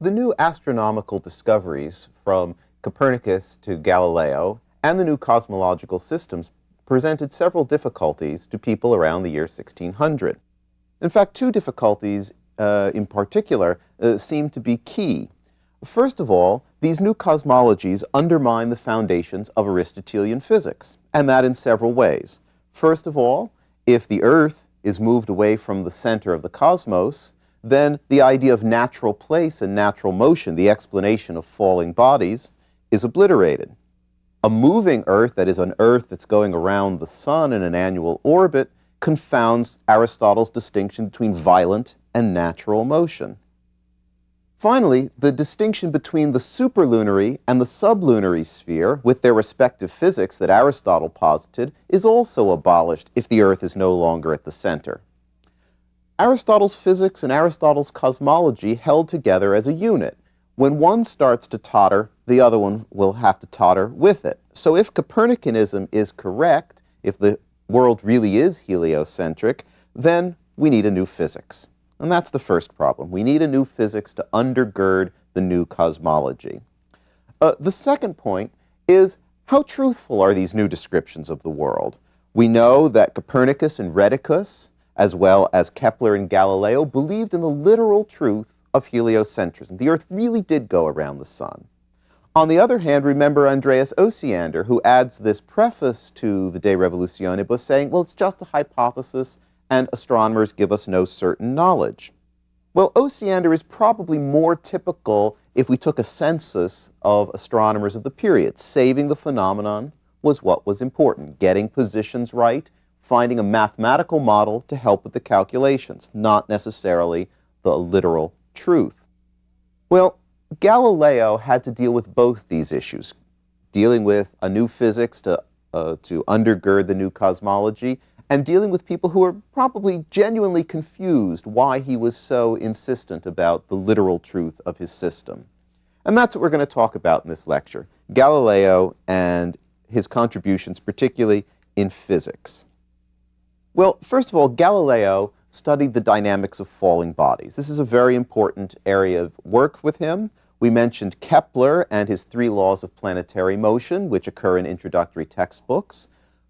The new astronomical discoveries from Copernicus to Galileo and the new cosmological systems presented several difficulties to people around the year 1600. In fact, two difficulties in particular seem to be key. First of all, these new cosmologies undermine the foundations of Aristotelian physics, and that in several ways. First of all, if the Earth is moved away from the center of the cosmos, then the idea of natural place and natural motion, the explanation of falling bodies, is obliterated. A moving Earth, that is an Earth that's going around the sun in an annual orbit, confounds Aristotle's distinction between violent and natural motion. Finally, the distinction between the superlunary and the sublunary sphere, with their respective physics that Aristotle posited, is also abolished if the Earth is no longer at the center. Aristotle's physics and Aristotle's cosmology held together as a unit. When one starts to totter, the other one will have to totter with it. So if Copernicanism is correct, if the world really is heliocentric, then we need a new physics. And that's the first problem. We need a new physics to undergird the new cosmology. The second point is, how truthful are these new descriptions of the world? We know that Copernicus and Rheticus, as well as Kepler and Galileo, believed in the literal truth of heliocentrism. The Earth really did go around the sun. On the other hand, remember Andreas Osiander, who adds this preface to the De Revolutionibus saying, well, it's just a hypothesis, and astronomers give us no certain knowledge. Well, Osiander is probably more typical if we took a census of astronomers of the period. Saving the phenomenon was what was important. Getting positions right, finding a mathematical model to help with the calculations, not necessarily the literal truth. Well, Galileo had to deal with both these issues, dealing with a new physics to undergird the new cosmology, and dealing with people who were probably genuinely confused why he was so insistent about the literal truth of his system. And that's what we're going to talk about in this lecture, Galileo and his contributions, particularly in physics. Well, first of all, Galileo studied the dynamics of falling bodies. This is a very important area of work with him. We mentioned Kepler and his 3 laws of planetary motion, which occur in introductory textbooks.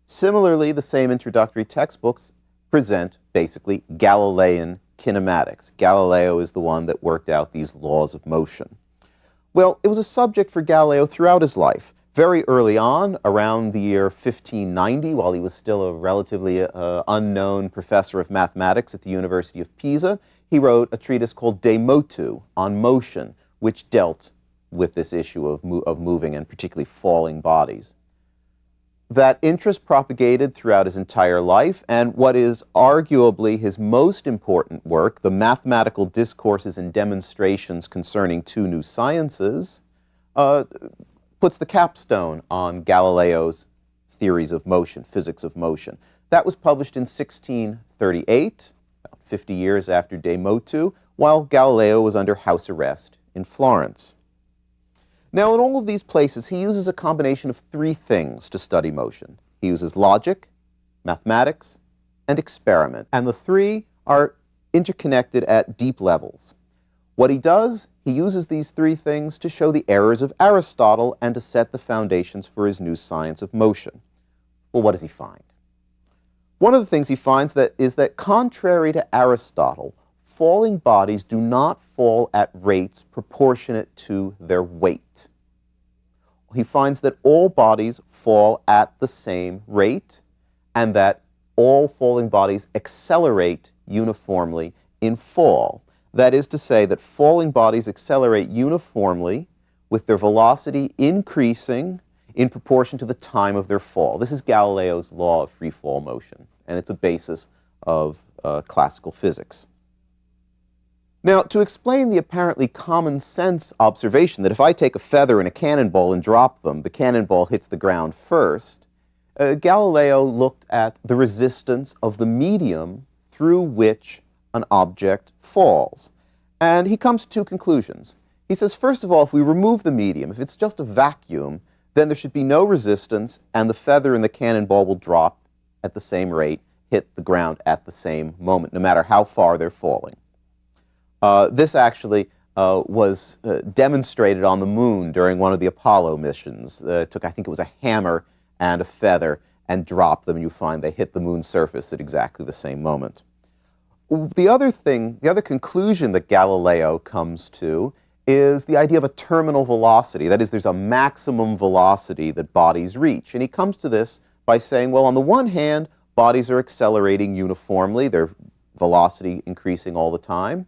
Similarly, the same introductory textbooks present basically Galilean kinematics. Galileo is the one that worked out these laws of motion. Well, it was a subject for Galileo throughout his life. Very early on, around the year 1590, while he was still a relatively unknown professor of mathematics at the University of Pisa, he wrote a treatise called De Motu, on motion, which dealt with this issue of moving and particularly falling bodies. That interest propagated throughout his entire life, and what is arguably his most important work, the Mathematical Discourses and Demonstrations Concerning Two New Sciences, puts the capstone on Galileo's theories of motion, physics of motion. That was published in 1638, about 50 years after De Motu, while Galileo was under house arrest in Florence. Now, in all of these places, he uses a combination of 3 things to study motion. He uses logic, mathematics, and experiment. And the 3 are interconnected at deep levels. What he does, he uses these 3 things to show the errors of Aristotle and to set the foundations for his new science of motion. Well, what does he find? One of the things he finds is that contrary to Aristotle, falling bodies do not fall at rates proportionate to their weight. He finds that all bodies fall at the same rate, and that all falling bodies accelerate uniformly in fall. That is to say that falling bodies accelerate uniformly with their velocity increasing in proportion to the time of their fall. This is Galileo's law of free fall motion, and it's a basis of classical physics. Now, to explain the apparently common sense observation that if I take a feather and a cannonball and drop them, the cannonball hits the ground first, Galileo looked at the resistance of the medium through which an object falls. And he comes to 2 conclusions. He says, first of all, if we remove the medium, if it's just a vacuum, then there should be no resistance, and the feather and the cannonball will drop at the same rate, hit the ground at the same moment, no matter how far they're falling. This actually was demonstrated on the moon during one of the Apollo missions. It took, I think it was a hammer and a feather, and dropped them, and you find they hit the moon's surface at exactly the same moment. The other conclusion that Galileo comes to is the idea of a terminal velocity. That is, there's a maximum velocity that bodies reach. And he comes to this by saying, well, on the one hand, bodies are accelerating uniformly, their velocity increasing all the time.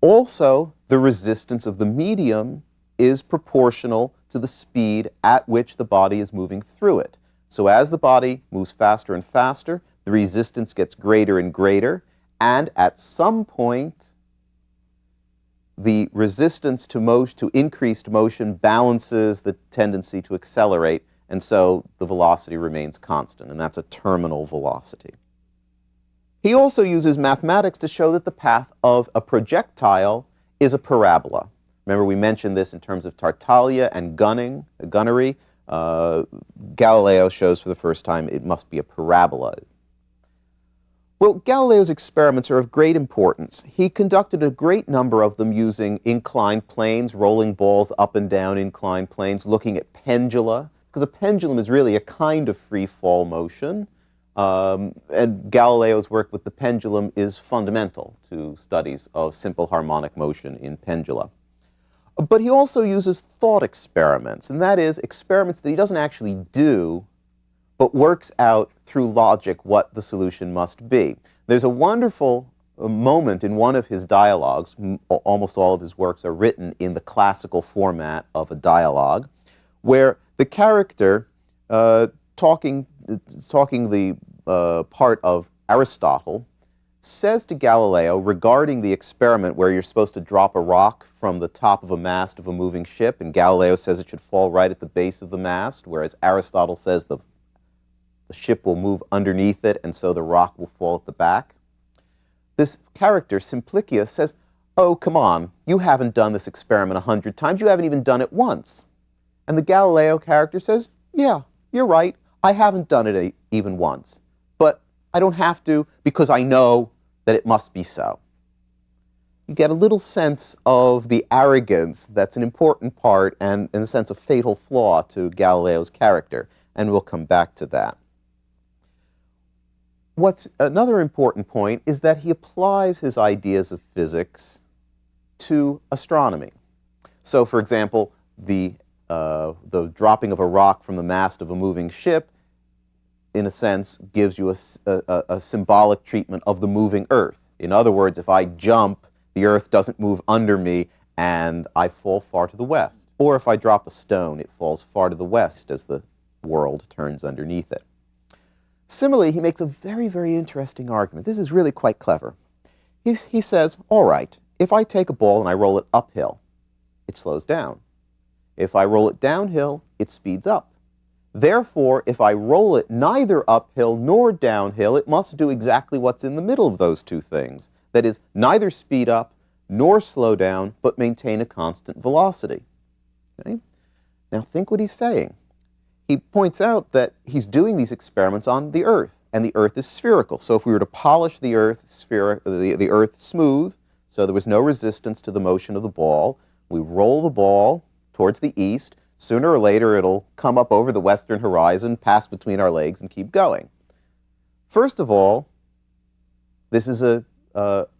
Also, the resistance of the medium is proportional to the speed at which the body is moving through it. So as the body moves faster and faster, the resistance gets greater and greater, and at some point, the resistance to increased motion balances the tendency to accelerate, and so the velocity remains constant, and that's a terminal velocity. He also uses mathematics to show that the path of a projectile is a parabola. Remember, we mentioned this in terms of Tartaglia and gunnery. Galileo shows for the first time it must be a parabola. Well, Galileo's experiments are of great importance. He conducted a great number of them using inclined planes, rolling balls up and down inclined planes, looking at pendula, because a pendulum is really a kind of free fall motion. And Galileo's work with the pendulum is fundamental to studies of simple harmonic motion in pendula. But he also uses thought experiments, and that is experiments that he doesn't actually do, but works out through logic what the solution must be. There's a wonderful moment in one of his dialogues. Almost all of his works are written in the classical format of a dialogue, where the character talking the part of Aristotle says to Galileo regarding the experiment where you're supposed to drop a rock from the top of a mast of a moving ship, and Galileo says it should fall right at the base of the mast, whereas Aristotle says the ship will move underneath it, and so the rock will fall at the back. This character, Simplicius, says, oh, come on, you haven't done this experiment 100 times, you haven't even done it once. And the Galileo character says, yeah, you're right, I haven't done it even once. But I don't have to because I know that it must be so. You get a little sense of the arrogance that's an important part and, in a sense, a fatal flaw to Galileo's character, and we'll come back to that. What's another important point is that he applies his ideas of physics to astronomy. So, for example, the dropping of a rock from the mast of a moving ship, in a sense, gives you a symbolic treatment of the moving Earth. In other words, if I jump, the Earth doesn't move under me and I fall far to the west. Or if I drop a stone, it falls far to the west as the world turns underneath it. Similarly, he makes a very, very interesting argument. This is really quite clever. He says, all right, if I take a ball and I roll it uphill, it slows down. If I roll it downhill, it speeds up. Therefore, if I roll it neither uphill nor downhill, it must do exactly what's in the middle of those two things. That is, neither speed up nor slow down, but maintain a constant velocity. Okay? Now think what he's saying. He points out that he's doing these experiments on the Earth, and the Earth is spherical. So if we were to polish the Earth, the Earth smooth, so there was no resistance to the motion of the ball, we roll the ball towards the east, sooner or later it'll come up over the western horizon, pass between our legs, and keep going. First of all, this is an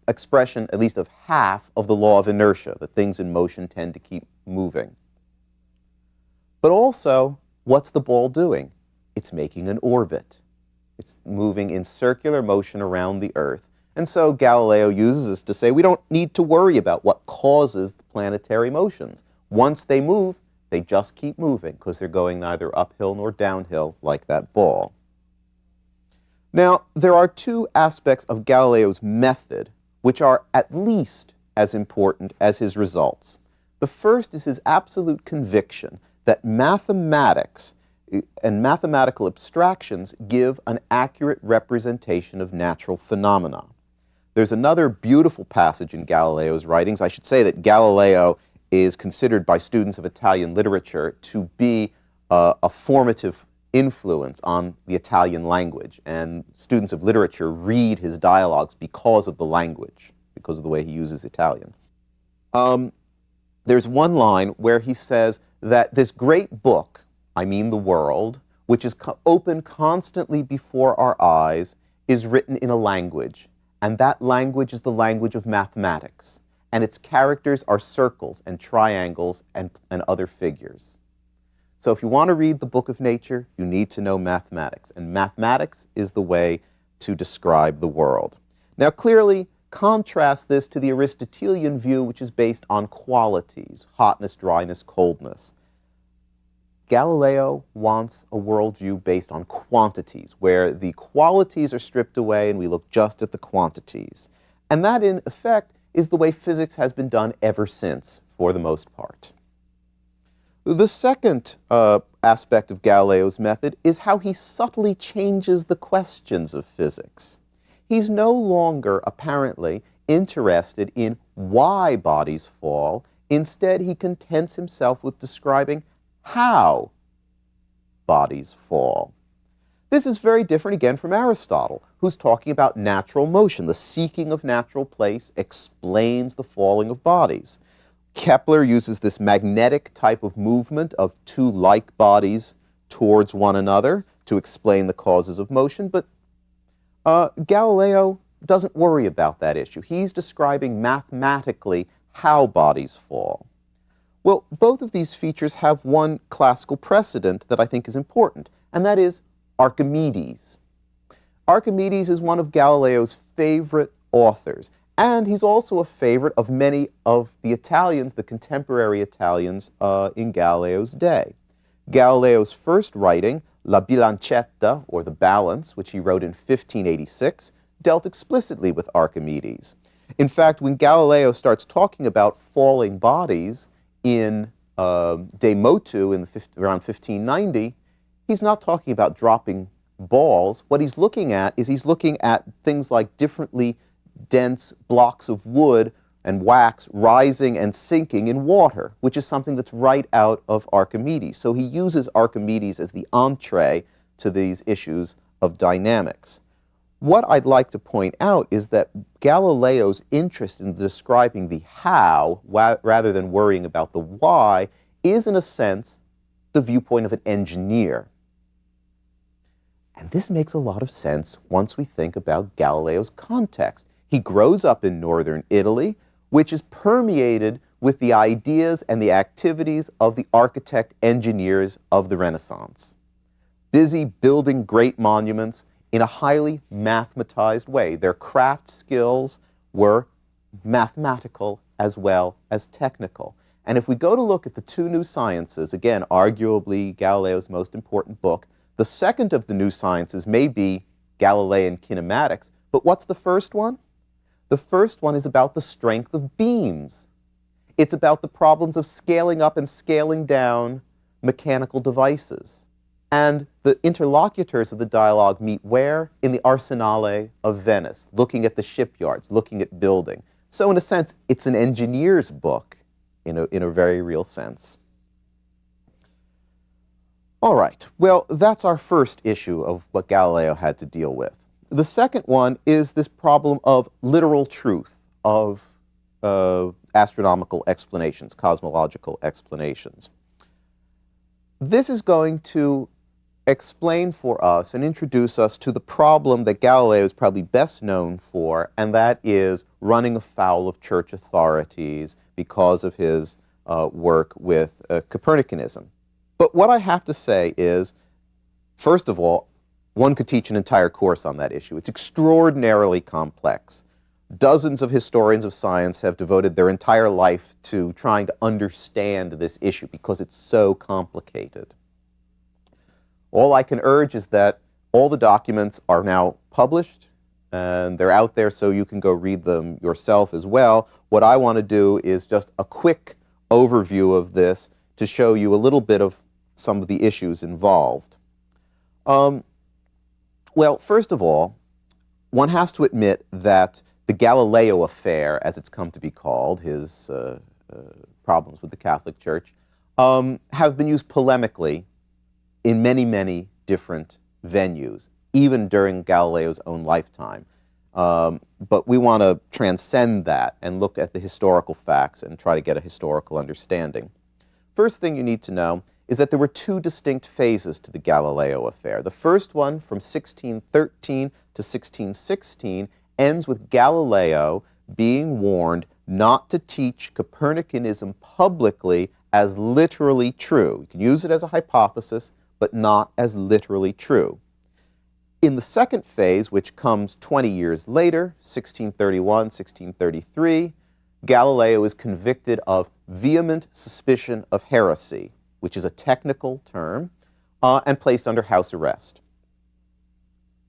expression, at least of half, of the law of inertia, that things in motion tend to keep moving. But also, what's the ball doing? It's making an orbit. It's moving in circular motion around the Earth. And so Galileo uses this to say we don't need to worry about what causes the planetary motions. Once they move, they just keep moving because they're going neither uphill nor downhill like that ball. Now, there are two aspects of Galileo's method which are at least as important as his results. The first is his absolute conviction that mathematics and mathematical abstractions give an accurate representation of natural phenomena. There's another beautiful passage in Galileo's writings. I should say that Galileo is considered by students of Italian literature to be a formative influence on the Italian language, and students of literature read his dialogues because of the language, because of the way he uses Italian. There's one line where he says that this great book, I mean the world, which is open constantly before our eyes, is written in a language, and that language is the language of mathematics, and its characters are circles and triangles and other figures. So if you want to read the book of nature, you need to know mathematics, and mathematics is the way to describe the world. Now clearly, contrast this to the Aristotelian view, which is based on qualities, hotness, dryness, coldness. Galileo wants a worldview based on quantities, where the qualities are stripped away and we look just at the quantities. And that, in effect, is the way physics has been done ever since, for the most part. The second aspect of Galileo's method is how he subtly changes the questions of physics. He's no longer, apparently, interested in why bodies fall. Instead, he contents himself with describing how bodies fall. This is very different, again, from Aristotle, who's talking about natural motion. The seeking of natural place explains the falling of bodies. Kepler uses this magnetic type of movement of two like bodies towards one another to explain the causes of motion, but Galileo doesn't worry about that issue. He's describing mathematically how bodies fall. Well, both of these features have one classical precedent that I think is important, and that is Archimedes. Archimedes is one of Galileo's favorite authors, and he's also a favorite of many of the Italians, the contemporary Italians in Galileo's day. Galileo's first writing, La Bilancetta, or The Balance, which he wrote in 1586, dealt explicitly with Archimedes. In fact, when Galileo starts talking about falling bodies in De Motu around 1590, he's not talking about dropping balls. What he's looking at is he's looking at things like differently dense blocks of wood and wax rising and sinking in water, which is something that's right out of Archimedes. So he uses Archimedes as the entree to these issues of dynamics. What I'd like to point out is that Galileo's interest in describing the how, rather than worrying about the why, is in a sense the viewpoint of an engineer. And this makes a lot of sense once we think about Galileo's context. He grows up in northern Italy, which is permeated with the ideas and the activities of the architect-engineers of the Renaissance, busy building great monuments in a highly mathematized way. Their craft skills were mathematical as well as technical. And if we go to look at the two new sciences, again, arguably Galileo's most important book, the second of the new sciences may be Galilean kinematics, but what's the first one? The first one is about the strength of beams. It's about the problems of scaling up and scaling down mechanical devices. And the interlocutors of the dialogue meet where? In the Arsenale of Venice, looking at the shipyards, looking at building. So in a sense, it's an engineer's book in a very real sense. All right, well, that's our first issue of what Galileo had to deal with. The second one is this problem of literal truth, of astronomical explanations, cosmological explanations. This is going to explain for us and introduce us to the problem that Galileo is probably best known for, and that is running afoul of church authorities because of his work with Copernicanism. But what I have to say is, first of all, one could teach an entire course on that issue. It's extraordinarily complex. Dozens of historians of science have devoted their entire life to trying to understand this issue because it's so complicated. All I can urge is that all the documents are now published and they're out there so you can go read them yourself as well. What I want to do is just a quick overview of this to show you a little bit of some of the issues involved. Well, first of all, one has to admit that the Galileo affair, as it's come to be called, his problems with the Catholic Church, have been used polemically in many, many different venues, even during Galileo's own lifetime. But we want to transcend that and look at the historical facts and try to get a historical understanding. First thing you need to know is that there were two distinct phases to the Galileo affair. The first one, from 1613 to 1616, ends with Galileo being warned not to teach Copernicanism publicly as literally true. You can use it as a hypothesis, but not as literally true. In the second phase, which comes 20 years later, 1631, 1633, Galileo is convicted of vehement suspicion of heresy, which is a technical term, and placed under house arrest.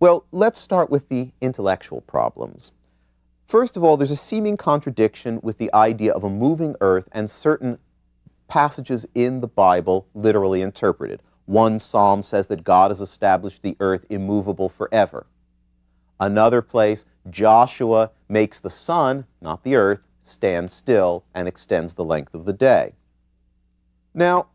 Well, let's start with the intellectual problems. First of all, there's a seeming contradiction with the idea of a moving earth and certain passages in the Bible literally interpreted. One psalm says that God has established the earth immovable forever. Another place, Joshua makes the sun, not the earth, stand still and extends the length of the day. Now,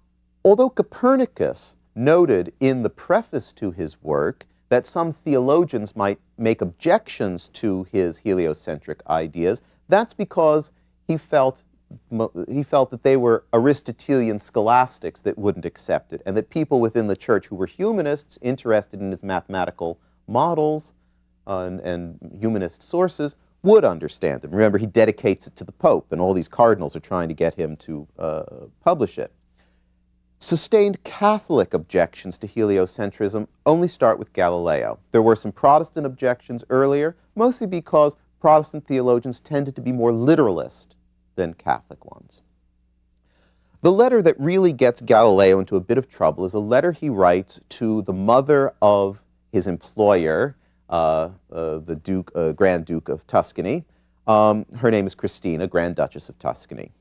although Copernicus noted in the preface to his work that some theologians might make objections to his heliocentric ideas, that's because he felt that they were Aristotelian scholastics that wouldn't accept it, and that people within the church who were humanists interested in his mathematical models and humanist sources would understand it. Remember, he dedicates it to the Pope, and all these cardinals are trying to get him to publish it. Sustained Catholic objections to heliocentrism only start with Galileo. There were some Protestant objections earlier, mostly because Protestant theologians tended to be more literalist than Catholic ones. The letter that really gets Galileo into a bit of trouble is a letter he writes to the mother of his employer, the Grand Duke of Tuscany. Her name is Christina, Grand Duchess of Tuscany.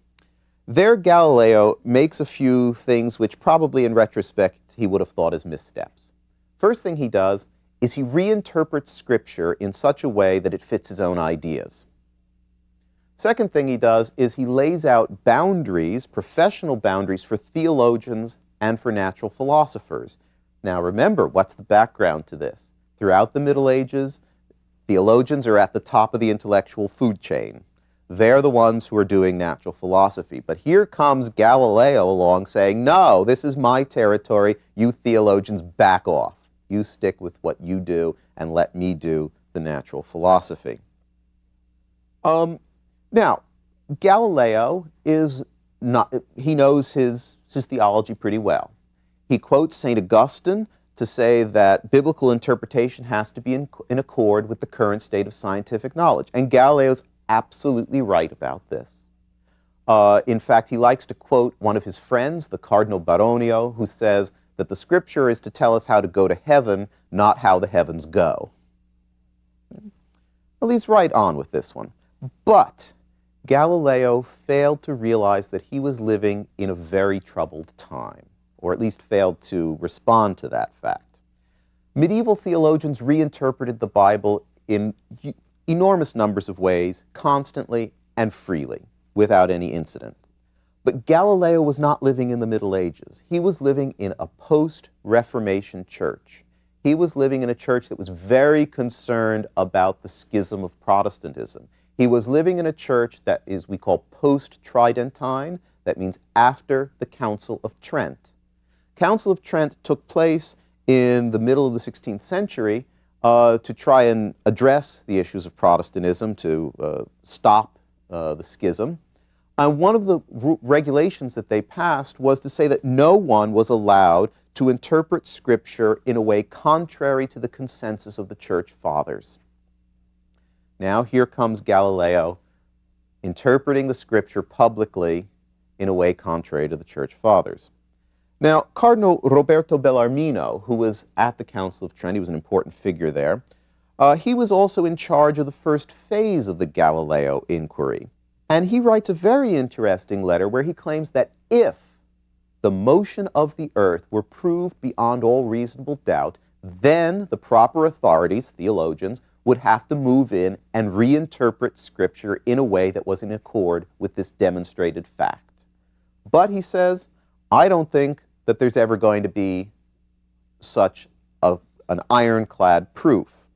There, Galileo makes a few things which probably in retrospect he would have thought as missteps. First thing he does is he reinterprets Scripture in such a way that it fits his own ideas. Second thing he does is he lays out boundaries, professional boundaries, for theologians and for natural philosophers. Now remember, what's the background to this? Throughout the Middle Ages, theologians are at the top of the intellectual food chain. They're the ones who are doing natural philosophy. But here comes Galileo along saying, no, this is my territory. You theologians back off. You stick with what you do and let me do the natural philosophy. Now, Galileo is not, he knows his theology pretty well. He quotes St. Augustine to say that biblical interpretation has to be in accord with the current state of scientific knowledge. And Galileo's absolutely right about this. In fact, he likes to quote one of his friends, the Cardinal Baronio, who says that the Scripture is to tell us how to go to heaven, not how the heavens go. Well, he's right on with this one. But Galileo failed to realize that he was living in a very troubled time, or at least failed to respond to that fact. Medieval theologians reinterpreted the Bible in enormous numbers of ways, constantly and freely, without any incident. But Galileo was not living in the Middle Ages. He was living in a post-Reformation church. He was living in a church that was very concerned about the schism of Protestantism. He was living in a church that we call post-Tridentine. That means after the Council of Trent. Council of Trent took place in the middle of the 16th century to try and address the issues of Protestantism, to stop the schism. And one of the regulations that they passed was to say that no one was allowed to interpret Scripture in a way contrary to the consensus of the Church Fathers. Now here comes Galileo interpreting the Scripture publicly in a way contrary to the Church Fathers. Now, Cardinal Roberto Bellarmino, who was at the Council of Trent, he was an important figure there, he was also in charge of the first phase of the Galileo inquiry. And he writes a very interesting letter where he claims that if the motion of the earth were proved beyond all reasonable doubt, then the proper authorities, theologians, would have to move in and reinterpret Scripture in a way that was in accord with this demonstrated fact. But, he says, I don't think that there's ever going to be such an ironclad proof.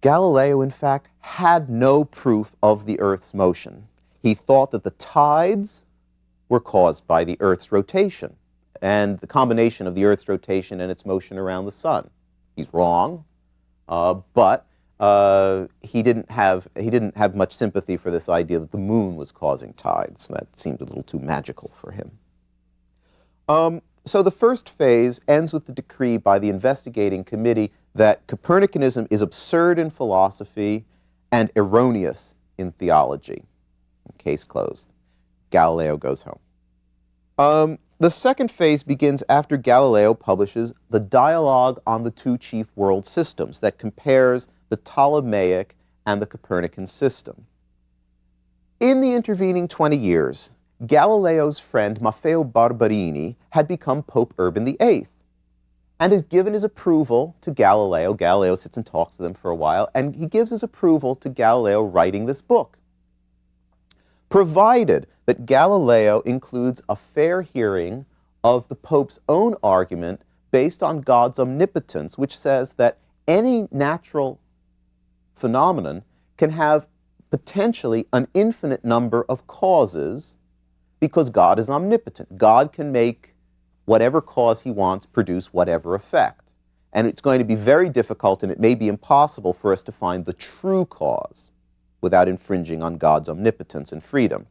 Galileo, in fact, had no proof of the Earth's motion. He thought that the tides were caused by the Earth's rotation and the combination of the Earth's rotation and its motion around the sun. He's wrong, but he didn't have much sympathy for this idea that the moon was causing tides. That seemed a little too magical for him. So the first phase ends with the decree by the investigating committee that Copernicanism is absurd in philosophy and erroneous in theology. Case closed. Galileo goes home. The second phase begins after Galileo publishes the Dialogue on the Two Chief World Systems that compares the Ptolemaic and the Copernican system. In the intervening 20 years, Galileo's friend Maffeo Barberini had become Pope Urban VIII and has given his approval to Galileo. Galileo sits and talks to them for a while, and he gives his approval to Galileo writing this book, provided that Galileo includes a fair hearing of the Pope's own argument based on God's omnipotence, which says that any natural phenomenon can have potentially an infinite number of causes because God is omnipotent. God can make whatever cause he wants produce whatever effect. And it's going to be very difficult, and it may be impossible for us to find the true cause without infringing on God's omnipotence and freedom.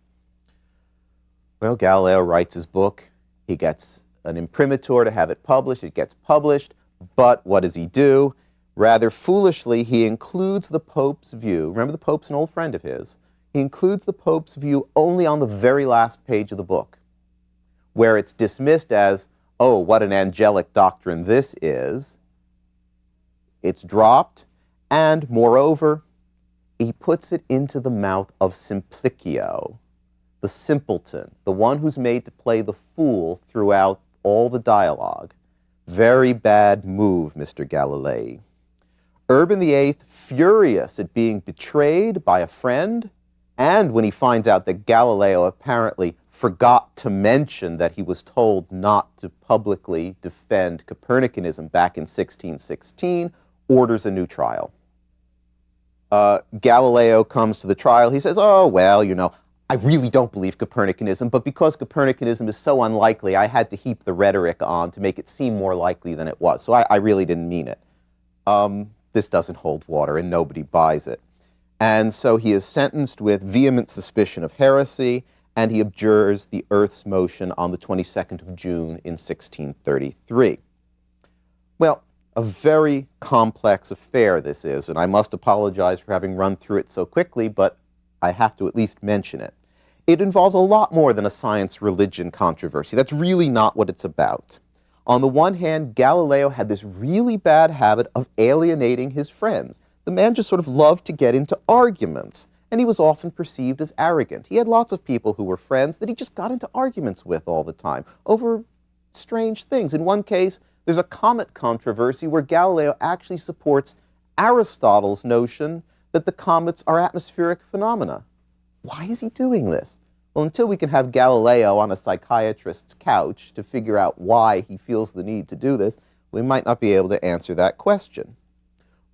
Well, Galileo writes his book. He gets an imprimatur to have it published. It gets published. But what does he do? Rather foolishly, he includes the Pope's view. Remember, the Pope's an old friend of his. He includes the Pope's view only on the very last page of the book, where it's dismissed as, oh, what an angelic doctrine this is. It's dropped, and moreover, he puts it into the mouth of Simplicio, the simpleton, the one who's made to play the fool throughout all the dialogue. Very bad move, Mr. Galilei. Urban VIII, furious at being betrayed by a friend, and when he finds out that Galileo apparently forgot to mention that he was told not to publicly defend Copernicanism back in 1616, orders a new trial. Galileo comes to the trial. He says, oh, well, you know, I really don't believe Copernicanism, but because Copernicanism is so unlikely, I had to heap the rhetoric on to make it seem more likely than it was. So I really didn't mean it. This doesn't hold water, and nobody buys it. And so he is sentenced with vehement suspicion of heresy, and he abjures the Earth's motion on the 22nd of June in 1633. Well, a very complex affair this is, and I must apologize for having run through it so quickly, but I have to at least mention it. It involves a lot more than a science-religion controversy. That's really not what it's about. On the one hand, Galileo had this really bad habit of alienating his friends. The man just sort of loved to get into arguments, and he was often perceived as arrogant. He had lots of people who were friends that he just got into arguments with all the time over strange things. In one case, there's a comet controversy where Galileo actually supports Aristotle's notion that the comets are atmospheric phenomena. Why is he doing this? Well, until we can have Galileo on a psychiatrist's couch to figure out why he feels the need to do this, we might not be able to answer that question.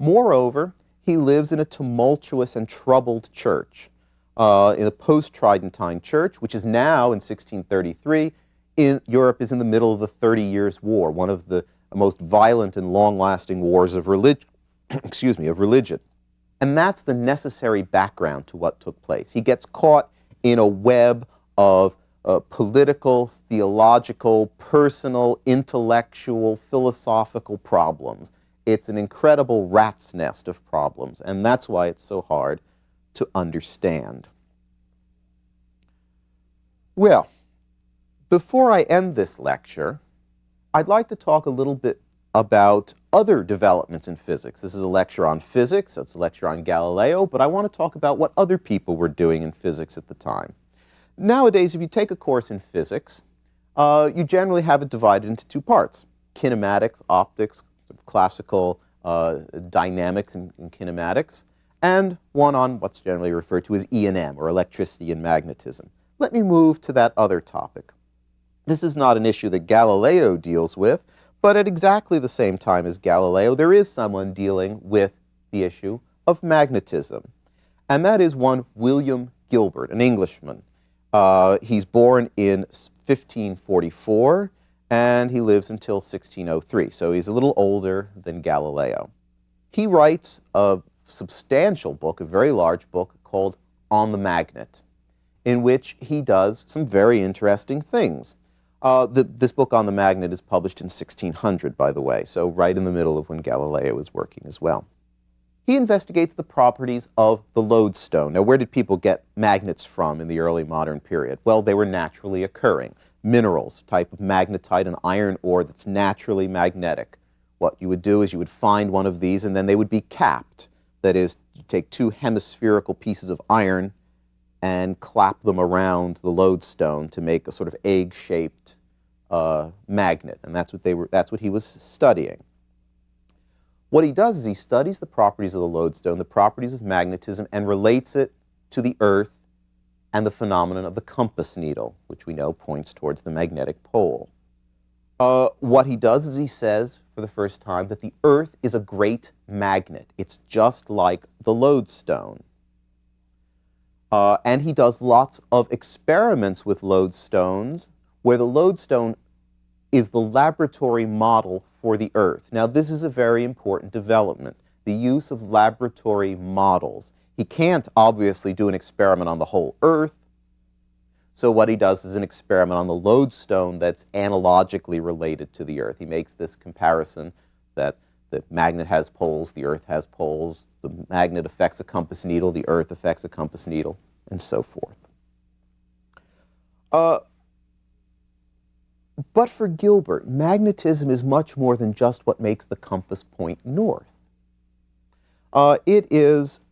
Moreover, he lives in a tumultuous and troubled church, in a post-Tridentine church, which is now, in 1633, Europe is in the middle of the 30 Years' War, one of the most violent and long-lasting wars of religion. And that's the necessary background to what took place. He gets caught in a web of political, theological, personal, intellectual, philosophical problems. It's an incredible rat's nest of problems, and that's why it's so hard to understand. Well, before I end this lecture, I'd like to talk a little bit about other developments in physics. This is a lecture on physics, it's a lecture on Galileo, but I want to talk about what other people were doing in physics at the time. Nowadays, if you take a course in physics, you generally have it divided into two parts: kinematics, optics, classical dynamics and kinematics, and one on what's generally referred to as E&M, or electricity and magnetism. Let me move to that other topic. This is not an issue that Galileo deals with, but at exactly the same time as Galileo, there is someone dealing with the issue of magnetism, and that is one William Gilbert, an Englishman. He's born in 1544, and he lives until 1603, so he's a little older than Galileo. He writes a substantial book, a very large book, called On the Magnet, in which he does some very interesting things. This book on the magnet is published in 1600, by the way, so right in the middle of when Galileo was working as well. He investigates the properties of the lodestone. Now, where did people get magnets from in the early modern period? Well, they were naturally occurring. Minerals, type of magnetite, an iron ore that's naturally magnetic. What you would do is you would find one of these, and then they would be capped. That is, you take two hemispherical pieces of iron and clap them around the lodestone to make a sort of egg-shaped magnet, and that's what he was studying. What he does is he studies the properties of the lodestone, the properties of magnetism, and relates it to the Earth and the phenomenon of the compass needle, which we know points towards the magnetic pole. What he does is he says, for the first time, that the Earth is a great magnet. It's just like the lodestone. And he does lots of experiments with lodestones, where the lodestone is the laboratory model for the Earth. Now, this is a very important development, the use of laboratory models. He can't obviously do an experiment on the whole Earth, so what he does is an experiment on the lodestone that's analogically related to the Earth. He makes this comparison that the magnet has poles, the Earth has poles, the magnet affects a compass needle, the Earth affects a compass needle, and so forth. But for Gilbert, magnetism is much more than just what makes the compass point north. It is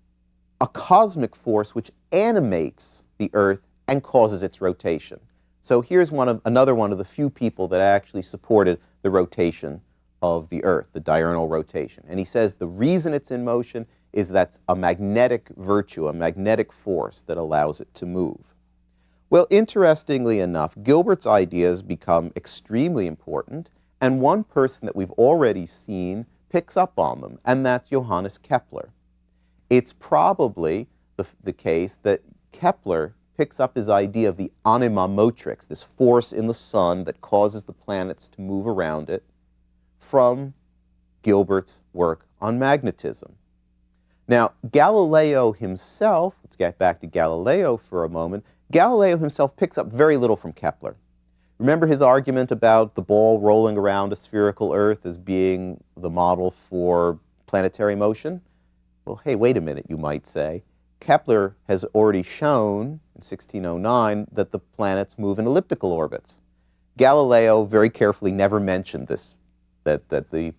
a cosmic force which animates the Earth and causes its rotation. So here's another one of the few people that actually supported the rotation of the Earth, the diurnal rotation. And he says the reason it's in motion is that's a magnetic virtue, a magnetic force that allows it to move. Well, interestingly enough, Gilbert's ideas become extremely important, and one person that we've already seen picks up on them, and that's Johannes Kepler. It's probably the case that Kepler picks up his idea of the anima motrix, this force in the sun that causes the planets to move around it, from Gilbert's work on magnetism. Now, Galileo himself, let's get back to Galileo for a moment, Galileo himself picks up very little from Kepler. Remember his argument about the ball rolling around a spherical Earth as being the model for planetary motion? Well, hey, wait a minute, you might say. Kepler has already shown in 1609 that the planets move in elliptical orbits. Galileo very carefully never mentioned this, that the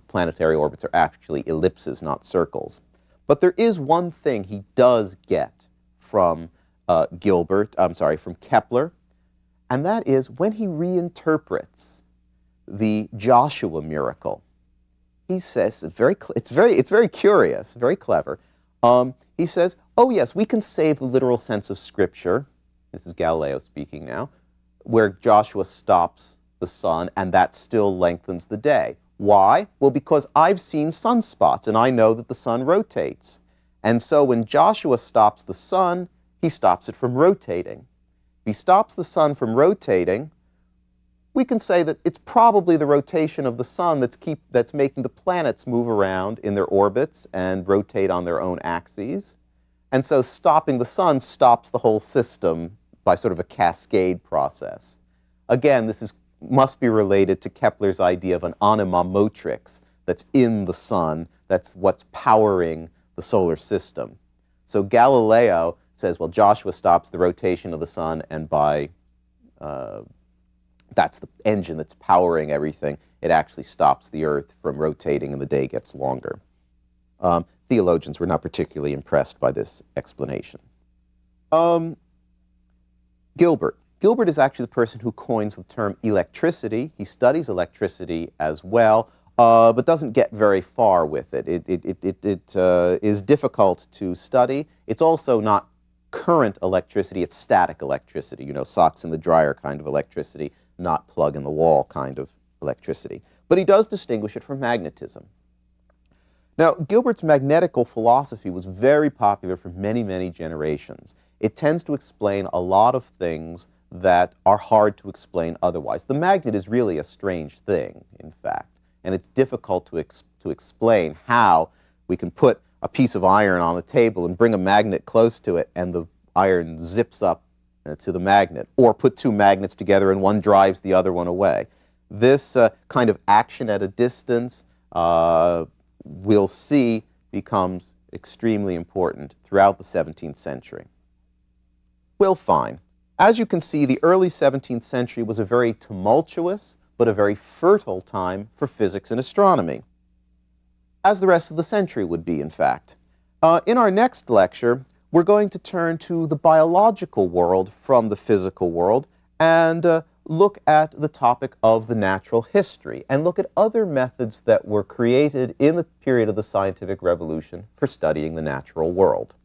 planetary orbits are actually ellipses, not circles. But there is one thing he does get from from Kepler, and that is when he reinterprets the Joshua miracle. He says, it's very curious, very clever. He says, oh yes, we can save the literal sense of Scripture, this is Galileo speaking now, where Joshua stops the sun and that still lengthens the day. Why? Well, because I've seen sunspots and I know that the sun rotates. And so when Joshua stops the sun, he stops it from rotating. If he stops the sun from rotating, we can say that it's probably the rotation of the sun that's making the planets move around in their orbits and rotate on their own axes. And so stopping the sun stops the whole system by sort of a cascade process. Again, this must be related to Kepler's idea of an anima motrix that's in the sun, that's what's powering the solar system. So Galileo says, well, Joshua stops the rotation of the sun, and that's the engine that's powering everything. It actually stops the Earth from rotating and the day gets longer. Theologians were not particularly impressed by this explanation. Gilbert is actually the person who coins the term electricity. He studies electricity as well, but doesn't get very far with it. It is difficult to study. It's also not current electricity, it's static electricity, socks in the dryer kind of electricity, not plug in the wall kind of electricity. But he does distinguish it from magnetism. Now, Gilbert's magnetical philosophy was very popular for many, many generations. It tends to explain a lot of things that are hard to explain otherwise. The magnet is really a strange thing, in fact, and it's difficult to explain how we can put a piece of iron on a table and bring a magnet close to it and the iron zips up to the magnet, or put two magnets together and one drives the other one away. This kind of action at a distance, we'll see, becomes extremely important throughout the 17th century. Well, fine. As you can see, the early 17th century was a very tumultuous but a very fertile time for physics and astronomy, as the rest of the century would be, in fact. In our next lecture, we're going to turn to the biological world from the physical world and look at the topic of the natural history and look at other methods that were created in the period of the scientific revolution for studying the natural world.